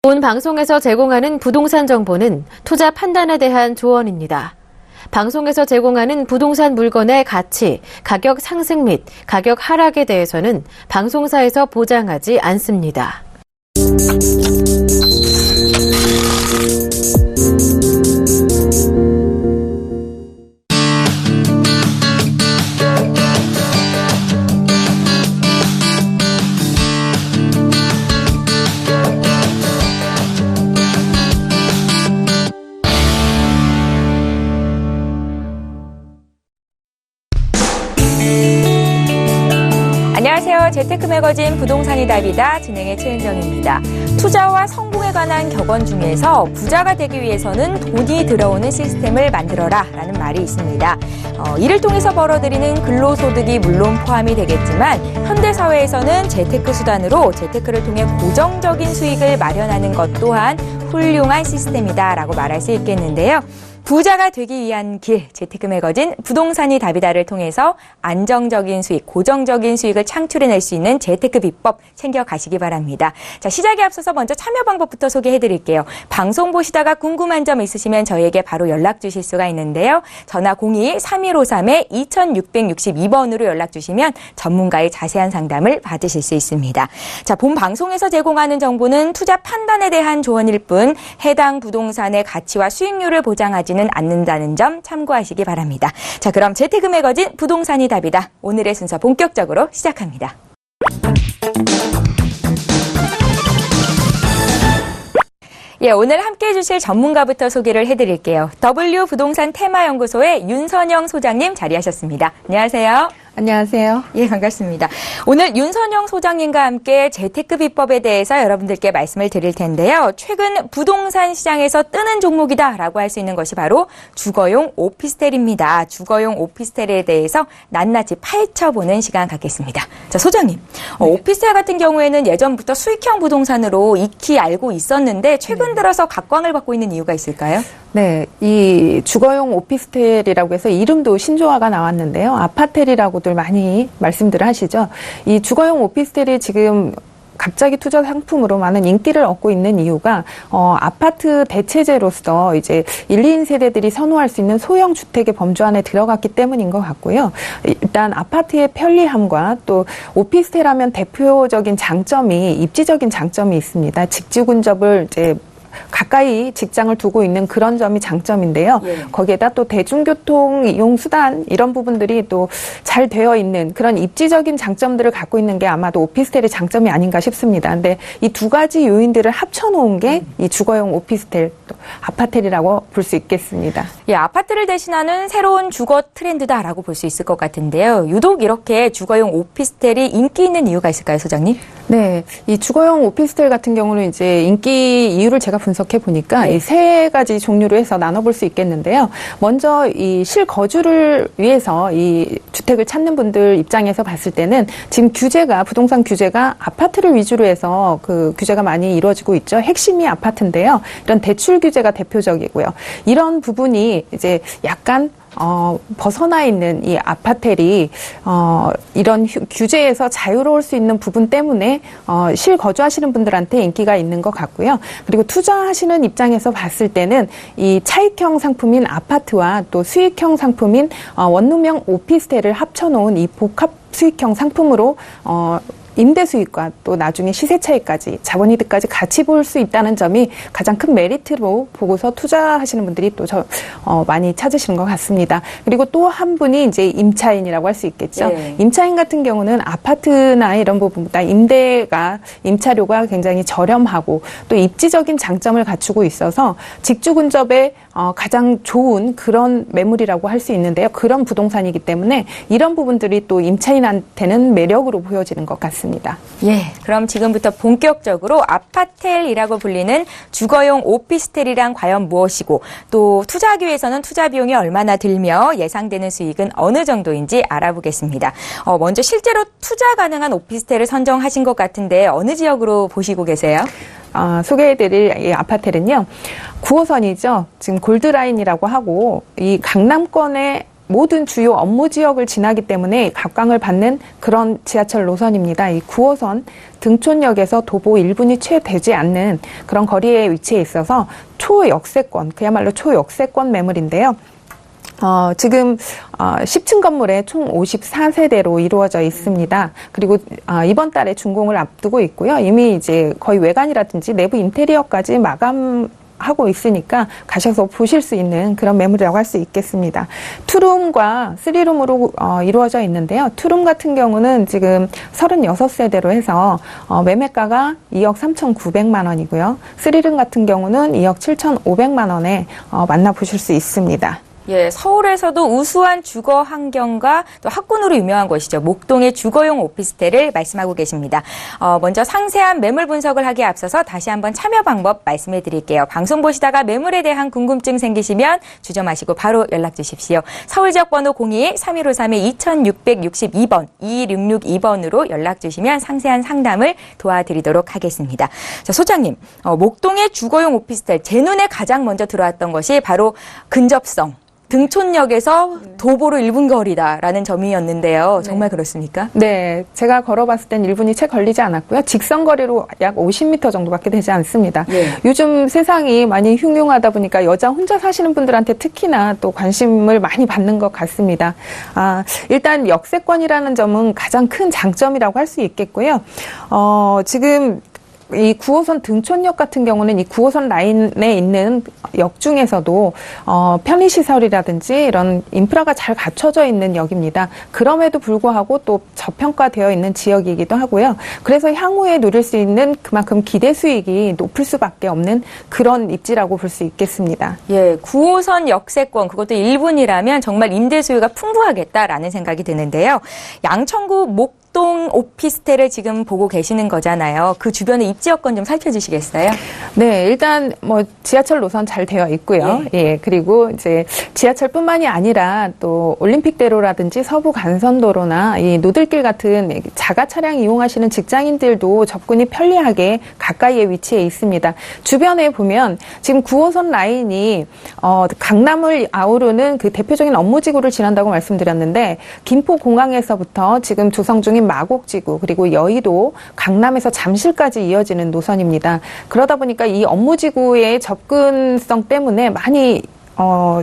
본 방송에서 제공하는 부동산 정보는 투자 판단에 대한 조언입니다. 방송에서 제공하는 부동산 물건의 가치, 가격 상승 및 가격 하락에 대해서는 방송사에서 보장하지 않습니다. 안녕하세요. 재테크 매거진 부동산이 답이다. 진행의 최은정입니다. 투자와 성공에 관한 격언 중에서 부자가 되기 위해서는 돈이 들어오는 시스템을 만들어라 라는 말이 있습니다. 이를 통해서 벌어들이는 근로소득이 물론 포함이 되겠지만 현대사회에서는 재테크 수단으로 재테크를 통해 고정적인 수익을 마련하는 것 또한 훌륭한 시스템이다라고 말할 수 있겠는데요. 부자가 되기 위한 길, 재테크 매거진 부동산이 답이다를 통해서 안정적인 수익, 고정적인 수익을 창출해낼 수 있는 재테크 비법 챙겨가시기 바랍니다. 자, 시작에 앞서서 먼저 참여 방법부터 소개해드릴게요. 방송 보시다가 궁금한 점 있으시면 저희에게 바로 연락 주실 수가 있는데요. 전화 02-3153-2662번으로 연락 주시면 전문가의 자세한 상담을 받으실 수 있습니다. 자, 본 방송에서 제공하는 정보는 투자 판단에 대한 조언일 뿐 해당 부동산의 가치와 수익률을 보장하지는 않는다는 점 참고하시기 바랍니다. 자, 그럼 재테크 매거진 부동산이 답이다. 오늘의 순서 본격적으로 시작합니다. 예, 오늘 함께해 주실 전문가부터 소개를 해드릴게요. W 부동산 테마연구소의 윤선영 소장님 자리하셨습니다. 안녕하세요. 안녕하세요. 예, 반갑습니다. 오늘 윤선영 소장님과 함께 재테크 비법에 대해서 여러분들께 말씀을 드릴 텐데요. 최근 부동산 시장에서 뜨는 종목이다라고 할 수 있는 것이 바로 주거용 오피스텔입니다. 주거용 오피스텔에 대해서 낱낱이 파헤쳐보는 시간 갖겠습니다. 자, 소장님. 네. 오피스텔 같은 경우에는 예전부터 수익형 부동산으로 익히 알고 있었는데 최근 들어서 각광을 받고 있는 이유가 있을까요? 네, 이 주거용 오피스텔이라고 해서 이름도 신조어가 나왔는데요. 아파텔이라고들 많이 말씀들을 하시죠. 이 주거용 오피스텔이 지금 갑자기 투자 상품으로 많은 인기를 얻고 있는 이유가 아파트 대체제로서 이제 1, 2인 세대들이 선호할 수 있는 소형 주택의 범주 안에 들어갔기 때문인 것 같고요. 일단 아파트의 편리함과 또 오피스텔 하면 대표적인 장점이 입지적인 장점이 있습니다. 직지 근접을 이제 가까이 직장을 두고 있는 그런 점이 장점인데요. 예. 거기에다 또 대중교통 이용 수단 이런 부분들이 또 잘 되어 있는 그런 입지적인 장점들을 갖고 있는 게 아마도 오피스텔의 장점이 아닌가 싶습니다. 근데 이 두 가지 요인들을 합쳐놓은 게 이 주거용 오피스텔, 또 아파텔이라고 볼 수 있겠습니다. 예, 아파트를 대신하는 새로운 주거 트렌드다라고 볼 수 있을 것 같은데요. 유독 이렇게 주거용 오피스텔이 인기 있는 이유가 있을까요, 소장님? 네, 이 주거용 오피스텔 같은 경우는 이제 인기 이유를 제가 분석해 보니까 이 세 가지 종류로 해서 나눠볼 수 있겠는데요. 먼저 이 실거주를 위해서 이 주택을 찾는 분들 입장에서 봤을 때는 지금 규제가 부동산 규제가 아파트를 위주로 해서 그 규제가 많이 이루어지고 있죠. 핵심이 아파트인데요. 이런 대출 규제가 대표적이고요. 이런 부분이 이제 약간 벗어나 있는 이 아파텔이 이런 규제에서 자유로울 수 있는 부분 때문에 실거주하시는 분들한테 인기가 있는 것 같고요. 그리고 투자하시는 입장에서 봤을 때는 이 차익형 상품인 아파트와 또 수익형 상품인 원룸형 오피스텔을 합쳐놓은 이 복합 수익형 상품으로 임대 수익과 또 나중에 시세 차익까지 자본이득까지 같이 볼 수 있다는 점이 가장 큰 메리트로 보고서 투자하시는 분들이 또 많이 찾으시는 것 같습니다. 그리고 또 한 분이 이제 임차인이라고 할 수 있겠죠. 네. 임차인 같은 경우는 아파트나 이런 부분보다 임차료가 굉장히 저렴하고 또 입지적인 장점을 갖추고 있어서 직주 근접에 가장 좋은 그런 매물이라고 할 수 있는데요. 그런 부동산이기 때문에 이런 부분들이 또 임차인한테는 매력으로 보여지는 것 같습니다. 예, 그럼 지금부터 본격적으로 아파텔이라고 불리는 주거용 오피스텔이란 과연 무엇이고 또 투자하기 위해서는 투자 비용이 얼마나 들며 예상되는 수익은 어느 정도인지 알아보겠습니다. 먼저 실제로 투자 가능한 오피스텔을 선정하신 것 같은데 어느 지역으로 보시고 계세요? 소개해드릴 이 아파텔은요. 9호선이죠. 지금 골드라인이라고 하고 이 강남권에 모든 주요 업무 지역을 지나기 때문에 각광을 받는 그런 지하철 노선입니다. 이 9호선 등촌역에서 도보 1분이 채 되지 않는 그런 거리에 위치해 있어서 초역세권, 그야말로 초역세권 매물인데요. 지금 10층 건물에 총 54세대로 이루어져 있습니다. 그리고 이번 달에 준공을 앞두고 있고요. 이미 이제 거의 외관이라든지 내부 인테리어까지 마감하고 있으니까 가셔서 보실 수 있는 그런 매물이라고 할 수 있겠습니다. 투룸과 쓰리룸으로 이루어져 있는데요. 투룸 같은 경우는 지금 36세대로 해서 매매가가 2억 3,900만 원이고요. 쓰리룸 같은 경우는 2억 7,500만 원에 만나보실 수 있습니다. 예, 서울에서도 우수한 주거 환경과 또 학군으로 유명한 곳이죠. 목동의 주거용 오피스텔을 말씀하고 계십니다. 먼저 상세한 매물 분석을 하기에 앞서서 다시 한번 참여 방법 말씀해 드릴게요. 방송 보시다가 매물에 대한 궁금증 생기시면 주저마시고 바로 연락 주십시오. 서울 지역번호 02-3153-2662번, 2662번으로 연락 주시면 상세한 상담을 도와드리도록 하겠습니다. 자, 소장님, 목동의 주거용 오피스텔, 제 눈에 가장 먼저 들어왔던 것이 바로 근접성. 등촌역에서 도보로 1분 거리다라는 점이었는데요. 정말 그렇습니까? 네, 제가 걸어봤을 땐 1분이 채 걸리지 않았고요. 직선 거리로 약 50m 정도밖에 되지 않습니다. 예. 요즘 세상이 많이 흉흉하다 보니까 여자 혼자 사시는 분들한테 특히나 또 관심을 많이 받는 것 같습니다. 일단 역세권이라는 점은 가장 큰 장점이라고 할 수 있겠고요. 지금 이 9호선 등촌역 같은 경우는 이 9호선 라인에 있는 역 중에서도 편의시설이라든지 이런 인프라가 잘 갖춰져 있는 역입니다. 그럼에도 불구하고 또 저평가되어 있는 지역이기도 하고요. 그래서 향후에 누릴 수 있는 그만큼 기대 수익이 높을 수밖에 없는 그런 입지라고 볼 수 있겠습니다. 예, 9호선 역세권, 그것도 1분이라면 정말 임대 수요가 풍부하겠다라는 생각이 드는데요. 양천구 목동 오피스텔을 지금 보고 계시는 거잖아요. 그 주변의 입지 여건 좀 살펴주시겠어요? 네, 일단 뭐 지하철 노선 잘 되어 있고요. 예, 그리고 이제 지하철뿐만이 아니라 또 올림픽대로라든지 서부 간선도로나 이 노들길 같은 자가 차량 이용하시는 직장인들도 접근이 편리하게 가까이에 위치해 있습니다. 주변에 보면 지금 9호선 라인이 강남을 아우르는 그 대표적인 업무지구를 지난다고 말씀드렸는데 김포공항에서부터 지금 조성 중인 마곡지구 그리고 여의도, 강남에서 잠실까지 이어지는 노선입니다. 그러다 보니까 이 업무지구의 접근성 때문에 많이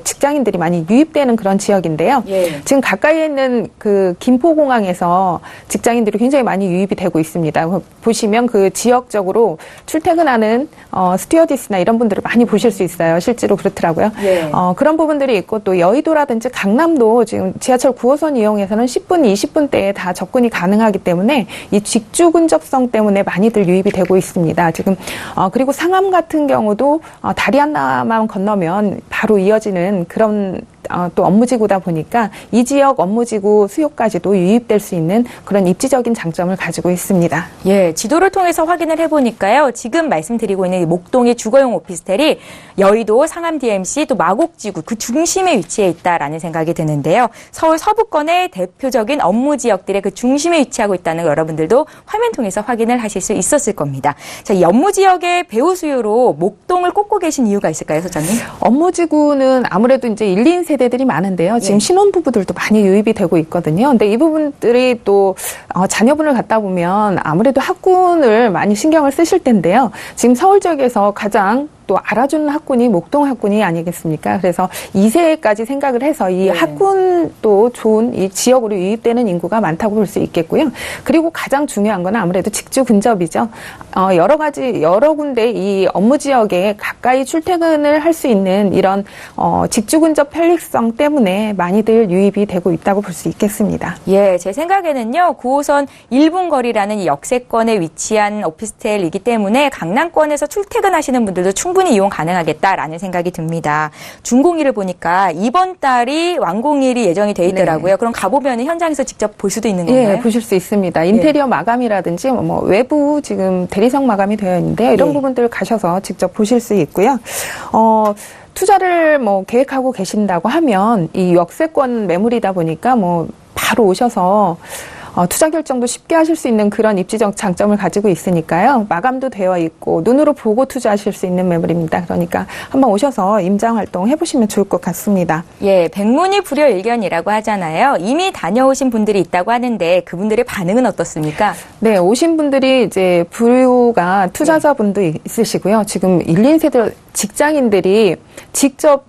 직장인들이 많이 유입되는 그런 지역인데요. 예. 지금 가까이에 있는 그 김포공항에서 직장인들이 굉장히 많이 유입이 되고 있습니다. 보시면 그 지역적으로 출퇴근하는 스튜어디스나 이런 분들을 많이 보실 수 있어요. 실제로 그렇더라고요. 예. 그런 부분들이 있고 또 여의도라든지 강남도 지금 지하철 9호선 이용해서는 10분, 20분대에 다 접근이 가능하기 때문에 이 직주 근접성 때문에 많이들 유입이 되고 있습니다. 지금 그리고 상암 같은 경우도 다리 하나만 건너면 바로 이어지는 그런 또 업무지구다 보니까 이 지역 업무지구 수요까지도 유입될 수 있는 그런 입지적인 장점을 가지고 있습니다. 예, 지도를 통해서 확인을 해보니까요. 지금 말씀드리고 있는 이 목동의 주거용 오피스텔이 여의도, 상암 DMC, 또 마곡지구 그 중심에 위치해 있다라는 생각이 드는데요. 서울 서부권의 대표적인 업무 지역들의 그 중심에 위치하고 있다는 걸 여러분들도 화면 통해서 확인을 하실 수 있었을 겁니다. 자, 이 업무 지역의 배우 수요로 목동을 꼽고 계신 이유가 있을까요, 소장님? 업무지구는 아무래도 이제 1, 2인 세대들이 많은데요. 지금 신혼부부들도 많이 유입이 되고 있거든요. 근데 이 부분들이 또 자녀분을 갖다 보면 아무래도 학군을 많이 신경을 쓰실 텐데요. 지금 서울 지역에서 가장 또 알아주는 학군이 목동 학군이 아니겠습니까? 그래서 2세까지 생각을 해서 이 학군도 좋은 이 지역으로 유입되는 인구가 많다고 볼 수 있겠고요. 그리고 가장 중요한 건 아무래도 직주 근접이죠. 여러 군데 이 업무 지역에 가까이 출퇴근을 할 수 있는 이런 직주 근접 편리성 때문에 많이들 유입이 되고 있다고 볼 수 있겠습니다. 예, 제 생각에는요, 9호선 1분 거리라는 이 역세권에 위치한 오피스텔이기 때문에 강남권에서 출퇴근하시는 분들도 충분히 이용 가능하겠다라는 생각이 듭니다. 준공일을 보니까 이번 달이 완공일이 예정이 돼 있더라고요. 네. 그럼 가보면 현장에서 직접 볼 수도 있는 건가요? 예, 보실 수 있습니다. 인테리어 마감이라든지 뭐 외부 지금 대리석 마감이 되어 있는데요. 이런 부분들 가셔서 직접 보실 수 있고요. 투자를 뭐 계획하고 계신다고 하면 이 역세권 매물이다 보니까 뭐 바로 오셔서 투자 결정도 쉽게 하실 수 있는 그런 입지적 장점을 가지고 있으니까요. 마감도 되어 있고 눈으로 보고 투자하실 수 있는 매물입니다. 그러니까 한번 오셔서 임장 활동 해보시면 좋을 것 같습니다. 예, 백문이 불여일견이라고 하잖아요. 이미 다녀오신 분들이 있다고 하는데 그분들의 반응은 어떻습니까? 네, 오신 분들이 이제 부유가 투자자분도 있으시고요. 지금 1, 2세대 직장인들이 직접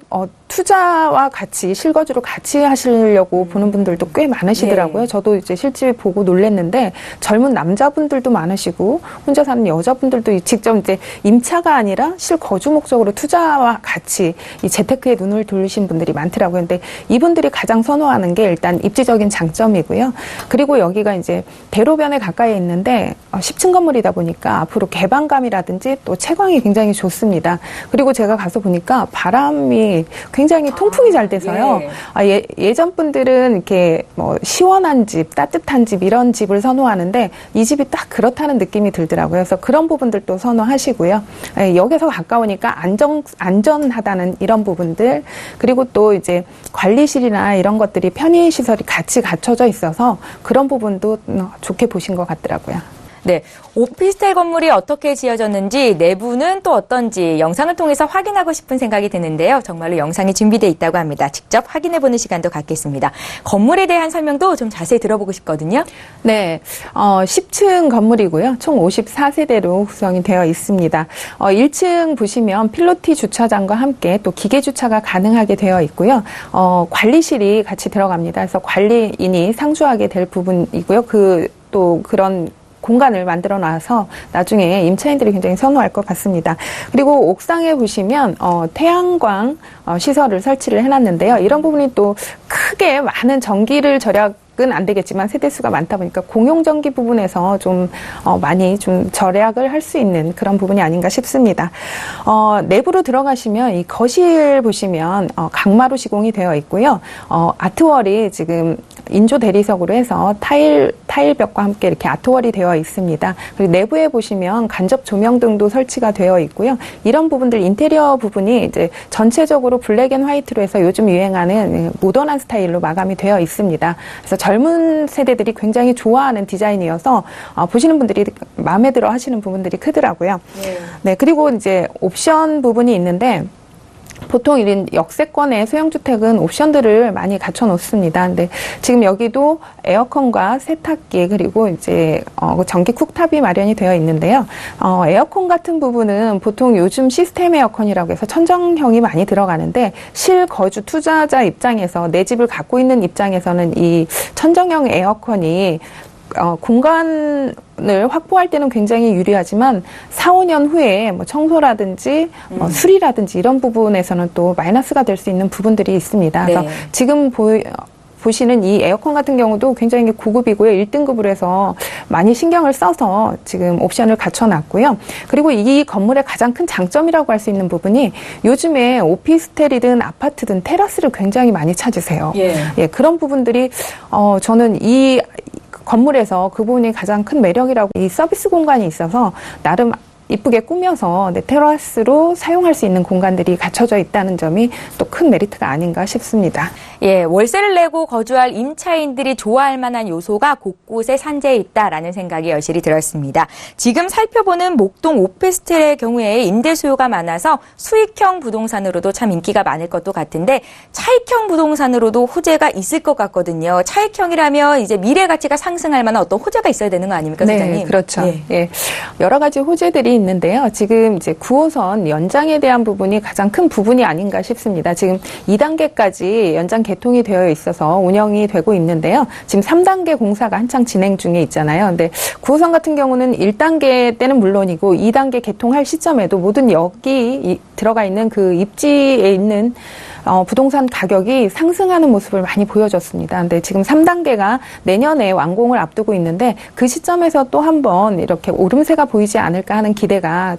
투자와 같이 실거주를 같이 하시려고 보는 분들도 꽤 많으시더라고요. 네. 저도 이제 실제 보고 놀랐는데 젊은 남자분들도 많으시고 혼자 사는 여자분들도 직접 이제 임차가 아니라 실거주 목적으로 투자와 같이 이 재테크에 눈을 돌리신 분들이 많더라고요. 근데 이분들이 가장 선호하는 게 일단 입지적인 장점이고요. 그리고 여기가 이제 대로변에 가까이 있는데 10층 건물이다 보니까 앞으로 개방감이라든지 또 채광이 굉장히 좋습니다. 그리고 제가 가서 보니까 바람이 굉장히 통풍이 잘 돼서요. 예. 예전 분들은 이렇게 뭐 시원한 집, 따뜻한 집 이런 집을 선호하는데 이 집이 딱 그렇다는 느낌이 들더라고요. 그래서 그런 부분들도 선호하시고요. 여기서 가까우니까 안전하다는 이런 부분들, 그리고 또 이제 관리실이나 이런 것들이 편의 시설이 같이 갖춰져 있어서 그런 부분도 좋게 보신 것 같더라고요. 네, 오피스텔 건물이 어떻게 지어졌는지 내부는 또 어떤지 영상을 통해서 확인하고 싶은 생각이 드는데요. 정말로 영상이 준비되어 있다고 합니다. 직접 확인해보는 시간도 갖겠습니다. 건물에 대한 설명도 좀 자세히 들어보고 싶거든요. 네, 10층 건물이고요. 총 54세대로 구성이 되어 있습니다. 1층 보시면 필로티 주차장과 함께 또 기계 주차가 가능하게 되어 있고요. 관리실이 같이 들어갑니다. 그래서 관리인이 상주하게 될 부분이고요. 또 그런 공간을 만들어 놔서 나중에 임차인들이 굉장히 선호할 것 같습니다. 그리고 옥상에 보시면 태양광 시설을 설치를 해놨는데요. 이런 부분이 또 크게 많은 전기를 절약은 안 되겠지만 세대수가 많다 보니까 공용전기 부분에서 좀 많이 좀 절약을 할 수 있는 그런 부분이 아닌가 싶습니다. 내부로 들어가시면 이 거실 보시면 강마루 시공이 되어 있고요. 아트월이 지금 인조 대리석으로 해서 타일벽과 함께 이렇게 아트월이 되어 있습니다. 그리고 내부에 보시면 간접 조명 등도 설치가 되어 있고요. 이런 부분들 인테리어 부분이 이제 전체적으로 블랙 앤 화이트로 해서 요즘 유행하는 모던한 스타일로 마감이 되어 있습니다. 그래서 젊은 세대들이 굉장히 좋아하는 디자인이어서 보시는 분들이 마음에 들어 하시는 부분들이 크더라고요. 네, 그리고 이제 옵션 부분이 있는데 보통 이런 역세권의 소형주택은 옵션들을 많이 갖춰 놓습니다. 근데 지금 여기도 에어컨과 세탁기 그리고 이제 전기 쿡탑이 마련이 되어 있는데요. 에어컨 같은 부분은 보통 요즘 시스템 에어컨이라고 해서 천정형이 많이 들어가는데 실거주 투자자 입장에서 내 집을 갖고 있는 입장에서는 이 천정형 에어컨이 공간을 확보할 때는 굉장히 유리하지만 4, 5년 후에 뭐 청소라든지 수리라든지 이런 부분에서는 또 마이너스가 될 수 있는 부분들이 있습니다. 그래서 네. 지금 보시는 이 에어컨 같은 경우도 굉장히 고급이고요. 1등급으로 해서 많이 신경을 써서 지금 옵션을 갖춰놨고요. 그리고 이 건물의 가장 큰 장점이라고 할 수 있는 부분이 요즘에 오피스텔이든 아파트든 테라스를 굉장히 많이 찾으세요. 예, 그런 부분들이 저는 이 건물에서 그 부분이 가장 큰 매력이라고, 이 서비스 공간이 있어서 나름 이쁘게 꾸며서 테라스로 사용할 수 있는 공간들이 갖춰져 있다는 점이 또 큰 메리트가 아닌가 싶습니다. 예, 월세를 내고 거주할 임차인들이 좋아할 만한 요소가 곳곳에 산재해 있다라는 생각이 여실히 들었습니다. 지금 살펴보는 목동 오피스텔의 경우에 임대 수요가 많아서 수익형 부동산으로도 참 인기가 많을 것도 같은데 차익형 부동산으로도 호재가 있을 것 같거든요. 차익형이라면 이제 미래 가치가 상승할 만한 어떤 호재가 있어야 되는 거 아닙니까, 소장님? 네, 그렇죠. 예. 예. 여러 가지 호재들이 있는데요. 지금 이제 9호선 연장에 대한 부분이 가장 큰 부분이 아닌가 싶습니다. 지금 2단계까지 연장 개통이 되어 있어서 운영이 되고 있는데요. 지금 3단계 공사가 한창 진행 중에 있잖아요. 근데 9호선 같은 경우는 1단계 때는 물론이고 2단계 개통할 시점에도 모든 여기 들어가 있는 그 입지에 있는 부동산 가격이 상승하는 모습을 많이 보여줬습니다. 근데 지금 3단계가 내년에 완공을 앞두고 있는데 그 시점에서 또 한 번 이렇게 오름세가 보이지 않을까 하는 기대가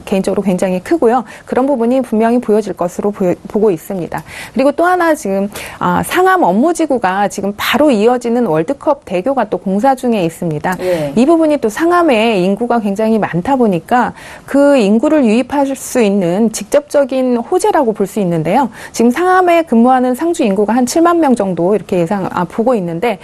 개인적으로 굉장히 크고요. 그런 부분이 분명히 보여질 것으로 보고 있습니다. 그리고 또 하나 지금 상암 업무지구가 지금 바로 이어지는 월드컵 대교가 또 공사 중에 있습니다. 예. 이 부분이 또 상암에 인구가 굉장히 많다 보니까 그 인구를 유입할 수 있는 직접적인 호재라고 볼 수 있는데요. 지금 상암에 근무하는 상주 인구가 한 7만 명 정도 이렇게 보고 있는데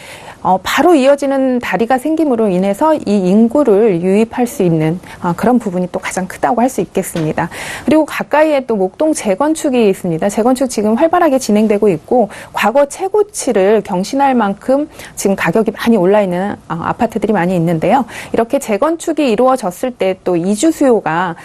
바로 이어지는 다리가 생김으로 인해서 이 인구를 유입할 수 있는 그런 부분이 또 가장 크다고 할 수 있겠습니다. 그리고 가까이에 또 목동 재건축이 있습니다. 재건축 지금 활발하게 진행되고 있고 과거 최고치를 경신할 만큼 지금 가격이 많이 올라 있는 아파트들이 많이 있는데요. 이렇게 재건축이 이루어졌을 때 또 이주 수요가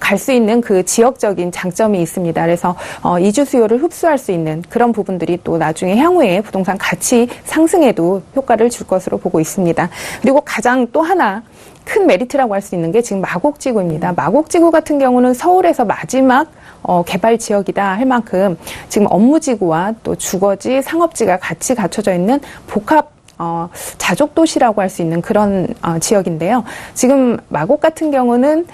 갈 수 있는 그 지역적인 장점이 있습니다. 그래서 이주 수요를 흡수할 수 있는 그런 부분들이 또 나중에 향후에 부동산 가치 상승에도 효과를 줄 것으로 보고 있습니다. 그리고 가장 또 하나 큰 메리트라고 할 수 있는 게 지금 마곡지구입니다. 마곡지구 같은 경우는 서울에서 마지막 개발 지역이다 할 만큼 지금 업무지구와 또 주거지, 상업지가 같이 갖춰져 있는 복합 자족도시라고 할 수 있는 그런 지역인데요. 지금 마곡 같은 경우는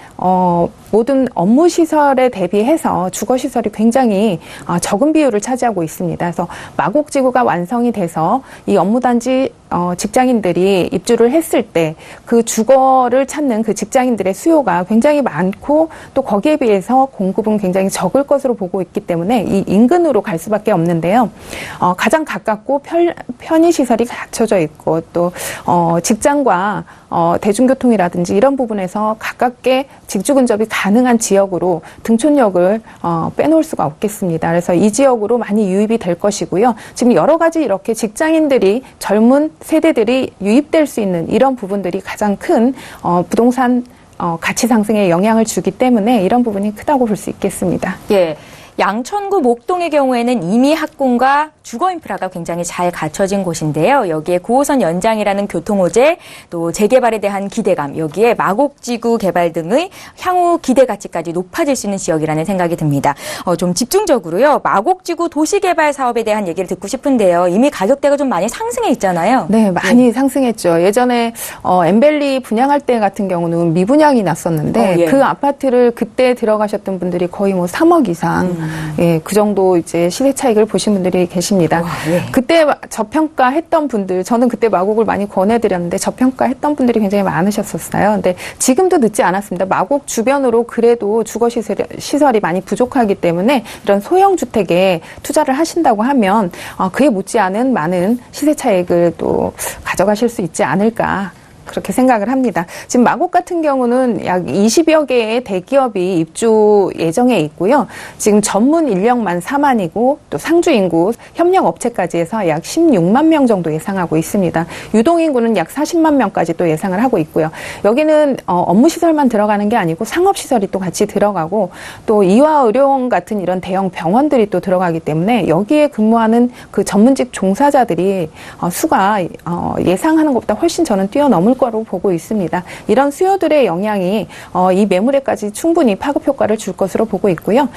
모든 업무 시설에 대비해서 주거 시설이 굉장히 적은 비율을 차지하고 있습니다. 그래서 마곡 지구가 완성이 돼서 이 업무단지 직장인들이 입주를 했을 때 그 주거를 찾는 그 직장인들의 수요가 굉장히 많고 또 거기에 비해서 공급은 굉장히 적을 것으로 보고 있기 때문에 이 인근으로 갈 수밖에 없는데요. 가장 가깝고 편의 시설이 갖춰져 있고 또 직장과 대중교통이라든지 이런 부분에서 가깝게 직주 근접이 가능한 지역으로 등촌역을 빼놓을 수가 없겠습니다. 그래서 이 지역으로 많이 유입이 될 것이고요. 지금 여러 가지 이렇게 직장인들이 젊은 세대들이 유입될 수 있는 이런 부분들이 가장 큰 부동산 가치 상승에 영향을 주기 때문에 이런 부분이 크다고 볼 수 있겠습니다. 예. 양천구 목동의 경우에는 이미 학군과 주거 인프라가 굉장히 잘 갖춰진 곳인데요. 여기에 9호선 연장이라는 교통호재, 또 재개발에 대한 기대감, 여기에 마곡지구 개발 등의 향후 기대 가치까지 높아질 수 있는 지역이라는 생각이 듭니다. 좀 집중적으로요. 마곡지구 도시개발 사업에 대한 얘기를 듣고 싶은데요. 이미 가격대가 좀 많이 상승해 있잖아요. 네, 많이 상승했죠. 예전에 엠벨리 분양할 때 같은 경우는 미분양이 났었는데 예. 그 아파트를 그때 들어가셨던 분들이 거의 뭐 3억 이상 예, 그 정도 이제 시세 차익을 보신 분들이 계십니다. 와, 예. 그때 저평가했던 분들, 저는 그때 마곡을 많이 권해드렸는데 저평가했던 분들이 굉장히 많으셨었어요. 근데 지금도 늦지 않았습니다. 마곡 주변으로 그래도 주거 시설이 많이 부족하기 때문에 이런 소형 주택에 투자를 하신다고 하면 그에 못지않은 많은 시세 차익을 또 가져가실 수 있지 않을까. 그렇게 생각을 합니다. 지금 마곡 같은 경우는 약 20여 개의 대기업이 입주 예정에 있고요. 지금 전문 인력만 4만이고 또 상주 인구 협력 업체까지 해서 약 16만 명 정도 예상하고 있습니다. 유동 인구는 약 40만 명까지 또 예상을 하고 있고요. 여기는 업무 시설만 들어가는 게 아니고 상업 시설이 또 같이 들어가고 또 이화 의료원 같은 이런 대형 병원들이 또 들어가기 때문에 여기에 근무하는 그 전문직 종사자들이 수가 예상하는 것보다 훨씬 저는 뛰어넘을 거로 보고 있습니다. 이런 수요들의 영향이 이 매물에까지 충분히 파급 효과를 줄 것으로 보고 있고요.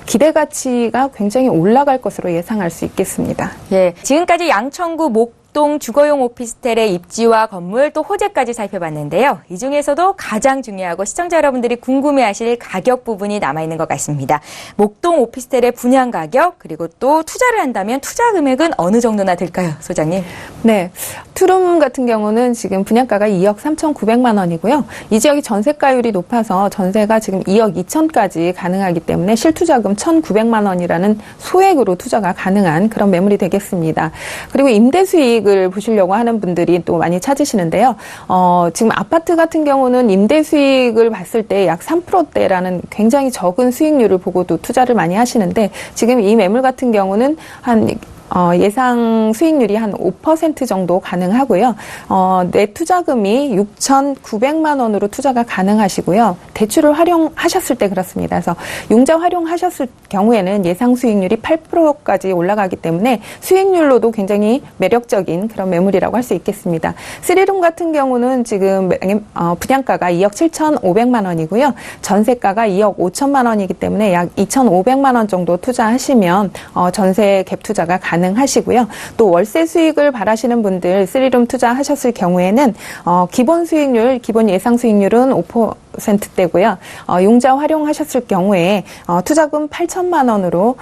기대 가치가 굉장히 올라갈 것으로 예상할 수 있겠습니다. 예. 지금까지 양천구 목동 주거용 오피스텔의 입지와 건물 또 호재까지 살펴봤는데요. 이 중에서도 가장 중요하고 시청자 여러분들이 궁금해하실 가격 부분이 남아있는 것 같습니다. 목동 오피스텔의 분양 가격 그리고 또 투자를 한다면 투자 금액은 어느 정도나 들까요, 소장님? 네. 투룸 같은 경우는 지금 분양가가 2억 3,900만 원이고요. 이 지역이 전세가율이 높아서 전세가 지금 2억 2천까지 가능하기 때문에 실투자금 1,900만 원이라는 소액으로 투자가 가능한 그런 매물이 되겠습니다. 그리고 임대 수익을 보시려고 하는 분들이 또 많이 찾으시는데요. 지금 아파트 같은 경우는 임대 수익을 봤을 때 약 3%대라는 굉장히 적은 수익률을 보고도 투자를 많이 하시는데 지금 이 매물 같은 경우는 한 예상 수익률이 한 5% 정도 가능하고요. 내 투자금이 6,900만 원으로 투자가 가능하시고요. 대출을 활용하셨을 때 그렇습니다. 그래서 융자 활용하셨을 경우에는 예상 수익률이 8%까지 올라가기 때문에 수익률로도 굉장히 매력적인 그런 매물이라고 할 수 있겠습니다. 3룸 같은 경우는 지금 분양가가 2억 7,500만 원이고요. 전세가가 2억 5천만 원이기 때문에 약 2,500만 원 정도 투자하시면 전세 갭 투자가 가능하시고요. 또 월세 수익을 바라시는 분들 3룸 투자하셨을 경우에는 기본 수익률, 기본 예상 수익률은 0.5%대고요. 융자 활용하셨을 경우에 투자금 8천만 원으로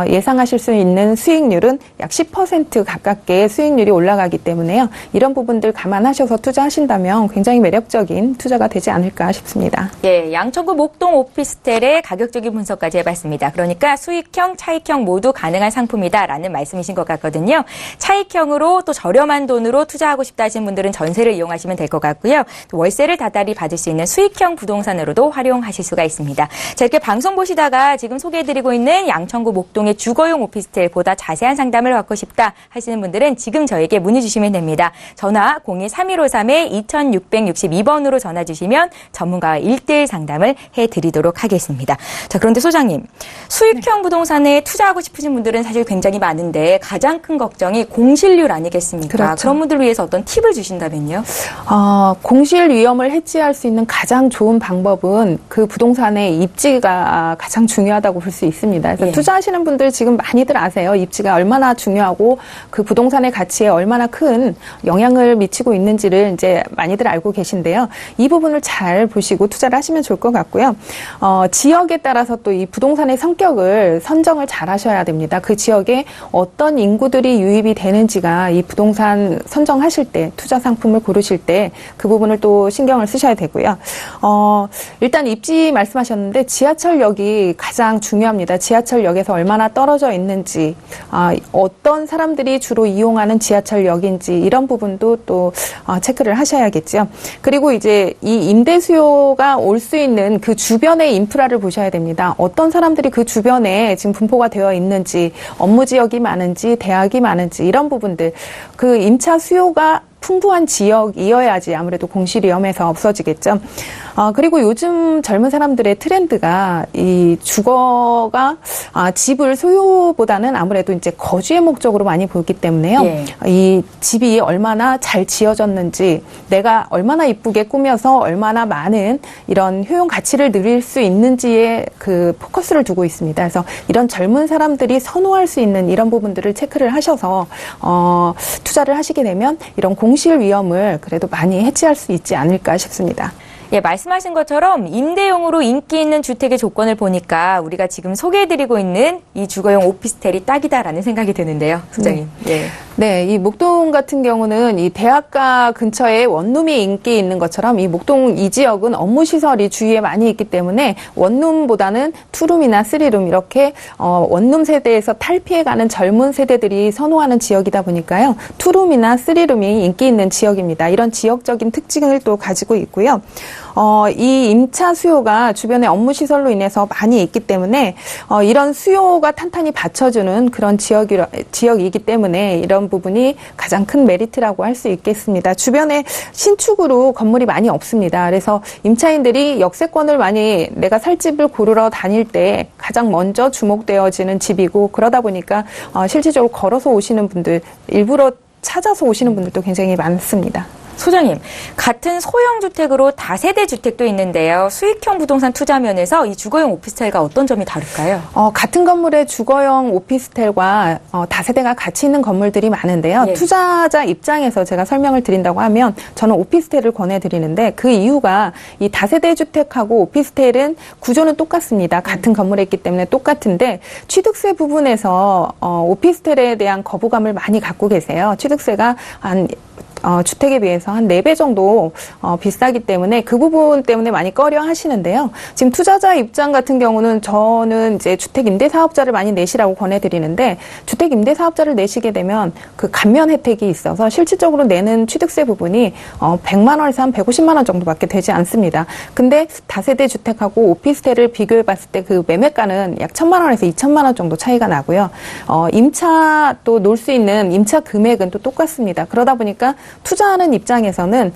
예상하실 수 있는 수익률은 약 10% 가깝게 수익률이 올라가기 때문에요. 이런 부분들 감안하셔서 투자하신다면 굉장히 매력적인 투자가 되지 않을까 싶습니다. 예, 양천구 목동 오피스텔의 가격적인 분석까지 해봤습니다. 그러니까 수익형, 차익형 모두 가능한 상품이다라는 말씀이신 것 같거든요. 차익형으로 또 저렴한 돈으로 투자하고 싶다 하시는 분들은 전세를 이용하시면 될 것 같고요. 또 월세를 다달이 받을 수 있는 수익형 부동산으로도 활용하실 수가 있습니다. 자, 이렇게 방송 보시다가 지금 소개해드리고 있는 양천구 목동의 주거용 오피스텔 보다 자세한 상담을 받고 싶다 하시는 분들은 지금 저에게 문의 주시면 됩니다. 전화 02-3153-2662번으로 전화 주시면 전문가와 1대1 상담을 해드리도록 하겠습니다. 자, 그런데 소장님, 수익형 부동산에 투자하고 싶으신 분들은 사실 굉장히 많은데 가장 큰 걱정이 공실률 아니겠습니까? 그렇죠. 그런 분들을 위해서 어떤 팁을 주신다면요? 공실 위험을 해지할 수 있는 가장 좋은 방법은 그 부동산의 입지가 가장 중요하다고 볼 수 있습니다. 그래서 예. 투자하시는 분들 지금 많이들 아세요. 입지가 얼마나 중요하고 그 부동산의 가치에 얼마나 큰 영향을 미치고 있는지를 이제 많이들 알고 계신데요. 이 부분을 잘 보시고 투자를 하시면 좋을 것 같고요. 지역에 따라서 또 이 부동산의 성격을 선정을 잘 하셔야 됩니다. 그 지역에 어떤 인구들이 유입이 되는지가 이 부동산 선정하실 때, 투자 상품을 고르실 때 그 부분을 또 신경을 쓰셔야 되고요. 일단 입지 말씀하셨는데 지하철역이 가장 중요합니다. 지하철역에서 얼마나 떨어져 있는지, 어떤 사람들이 주로 이용하는 지하철역인지 이런 부분도 또 체크를 하셔야겠죠. 그리고 이제 이 임대 수요가 올 수 있는 그 주변의 인프라를 보셔야 됩니다. 어떤 사람들이 그 주변에 지금 분포가 되어 있는지, 업무 지역이 많은지, 대학이 많은지 이런 부분들, 그 임차 수요가 풍부한 지역이어야지 아무래도 공실 위험에서 없어지겠죠. 그리고 요즘 젊은 사람들의 트렌드가 이 주거가 집을 소유보다는 아무래도 이제 거주의 목적으로 많이 보기 때문에요. 예. 이 집이 얼마나 잘 지어졌는지, 내가 얼마나 이쁘게 꾸며서 얼마나 많은 이런 효용 가치를 누릴 수 있는지에 그 포커스를 두고 있습니다. 그래서 이런 젊은 사람들이 선호할 수 있는 이런 부분들을 체크를 하셔서 투자를 하시게 되면 이런 공실 위험을 그래도 많이 해지할 수 있지 않을까 싶습니다. 예, 말씀하신 것처럼 임대용으로 인기 있는 주택의 조건을 보니까 우리가 지금 소개해드리고 있는 이 주거용 오피스텔이 딱이다라는 생각이 드는데요, 소장님. 예. 네, 이 목동 같은 경우는 이 대학가 근처에 원룸이 인기 있는 것처럼 이 목동 이 지역은 업무 시설이 주위에 많이 있기 때문에 원룸보다는 투룸이나 쓰리룸 이렇게 원룸 세대에서 탈피해가는 젊은 세대들이 선호하는 지역이다 보니까요. 투룸이나 쓰리룸이 인기 있는 지역입니다. 이런 지역적인 특징을 또 가지고 있고요. 이 임차 수요가 주변에 업무 시설로 인해서 많이 있기 때문에 이런 수요가 탄탄히 받쳐주는 그런 지역이기 때문에 이런 부분이 가장 큰 메리트라고 할 수 있겠습니다. 주변에 신축으로 건물이 많이 없습니다. 그래서 임차인들이 역세권을 많이 내가 살 집을 고르러 다닐 때 가장 먼저 주목되어지는 집이고, 그러다 보니까 실질적으로 걸어서 오시는 분들, 일부러 찾아서 오시는 분들도 굉장히 많습니다. 소장님, 같은 소형 주택으로 다세대 주택도 있는데요. 수익형 부동산 투자 면에서 이 주거용 오피스텔과 어떤 점이 다를까요? 같은 건물의 주거용 오피스텔과 다세대가 같이 있는 건물들이 많은데요. 예. 투자자 입장에서 제가 설명을 드린다고 하면 저는 오피스텔을 권해드리는데, 그 이유가 이 다세대 주택하고 오피스텔은 구조는 똑같습니다. 같은 건물에 있기 때문에 똑같은데 취득세 부분에서 오피스텔에 대한 거부감을 많이 갖고 계세요. 취득세가 주택에 비해서 한 4배 정도 비싸기 때문에 그 부분 때문에 많이 꺼려 하시는데요. 지금 투자자 입장 같은 경우는 저는 이제 주택 임대 사업자를 많이 내시라고 권해드리는데, 주택 임대 사업자를 내시게 되면 그 감면 혜택이 있어서 실질적으로 내는 취득세 부분이 100만 원에서 한 150만 원 정도밖에 되지 않습니다. 근데 다세대 주택하고 오피스텔을 비교해 봤을 때 그 매매가는 약 1,000만 원에서 2,000만 원 정도 차이가 나고요. 임차 또 놓을 수 있는 임차 금액은 또 똑같습니다. 그러다 보니까 투자하는 입장에서는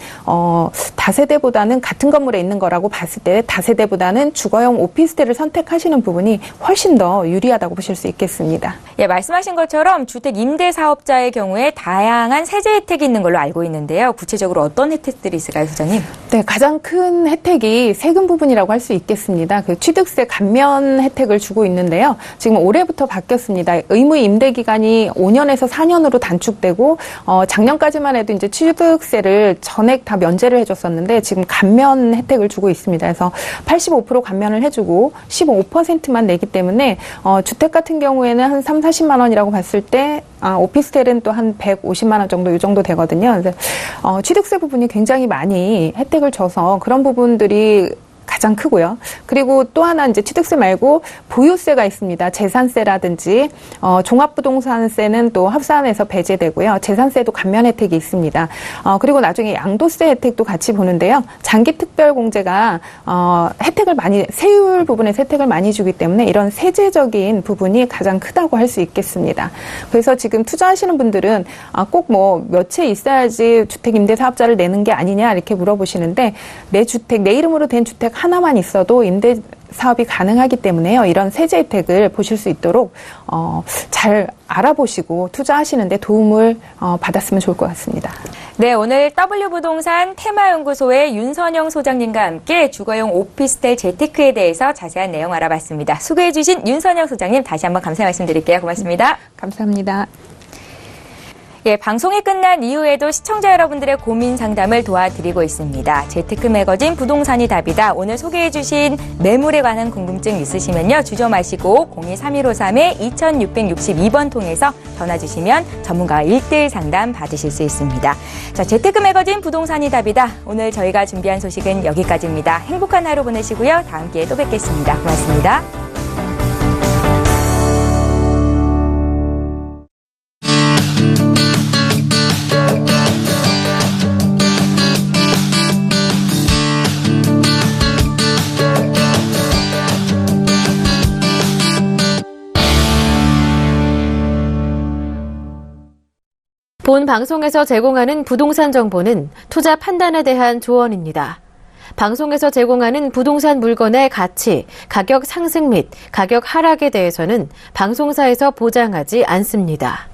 다세대보다는 같은 건물에 있는 거라고 봤을 때 다세대보다는 주거용 오피스텔을 선택하시는 부분이 훨씬 더 유리하다고 보실 수 있겠습니다. 예, 말씀하신 것처럼 주택 임대 사업자의 경우에 다양한 세제 혜택이 있는 걸로 알고 있는데요. 구체적으로 어떤 혜택들이 있을까요, 소장님? 네, 가장 큰 혜택이 세금 부분이라고 할 수 있겠습니다. 그 취득세 감면 혜택을 주고 있는데요. 지금 올해부터 바뀌었습니다. 의무 임대 기간이 5년에서 4년으로 단축되고 작년까지만 해도 이제 이제 취득세를 전액 다 면제를 해줬었는데 지금 감면 혜택을 주고 있습니다. 그래서 85% 감면을 해주고 15%만 내기 때문에 주택 같은 경우에는 한 3, 40만 원이라고 봤을 때 오피스텔은 또 한 150만 원 정도 이 정도 되거든요. 그래서 취득세 부분이 굉장히 많이 혜택을 줘서 그런 부분들이 가장 크고요. 그리고 또 하나 이제 취득세 말고 보유세가 있습니다. 재산세라든지 종합부동산세는 또 합산해서 배제되고요. 재산세도 감면 혜택이 있습니다. 그리고 나중에 양도세 혜택도 같이 보는데요. 장기특별공제가 혜택을 많이 세율 부분에서 혜택을 많이 주기 때문에 이런 세제적인 부분이 가장 크다고 할 수 있겠습니다. 그래서 지금 투자하시는 분들은 꼭 뭐 몇 채 있어야지 주택임대사업자를 내는 게 아니냐 이렇게 물어보시는데 내 주택, 내 이름으로 된 주택 하나만 있어도 임대 사업이 가능하기 때문에요. 이런 세제 혜택을 보실 수 있도록 잘 알아보시고 투자하시는데 도움을 받았으면 좋을 것 같습니다. 네, 오늘 W부동산 테마연구소의 윤선영 소장님과 함께 주거용 오피스텔 재테크에 대해서 자세한 내용 알아봤습니다. 수고해 주신 윤선영 소장님 다시 한번 감사 말씀드릴게요. 고맙습니다. 감사합니다. 예, 방송이 끝난 이후에도 시청자 여러분들의 고민 상담을 도와드리고 있습니다. 재테크 매거진 부동산이 답이다. 오늘 소개해주신 매물에 관한 궁금증 있으시면요. 주저 마시고 023153-2662번 통해서 전화 주시면 전문가와 1:1 상담 받으실 수 있습니다. 자, 재테크 매거진 부동산이 답이다. 오늘 저희가 준비한 소식은 여기까지입니다. 행복한 하루 보내시고요. 다음 기회에 또 뵙겠습니다. 고맙습니다. 본 방송에서 제공하는 부동산 정보는 투자 판단에 대한 조언입니다. 방송에서 제공하는 부동산 물건의 가치, 가격 상승 및 가격 하락에 대해서는 방송사에서 보장하지 않습니다.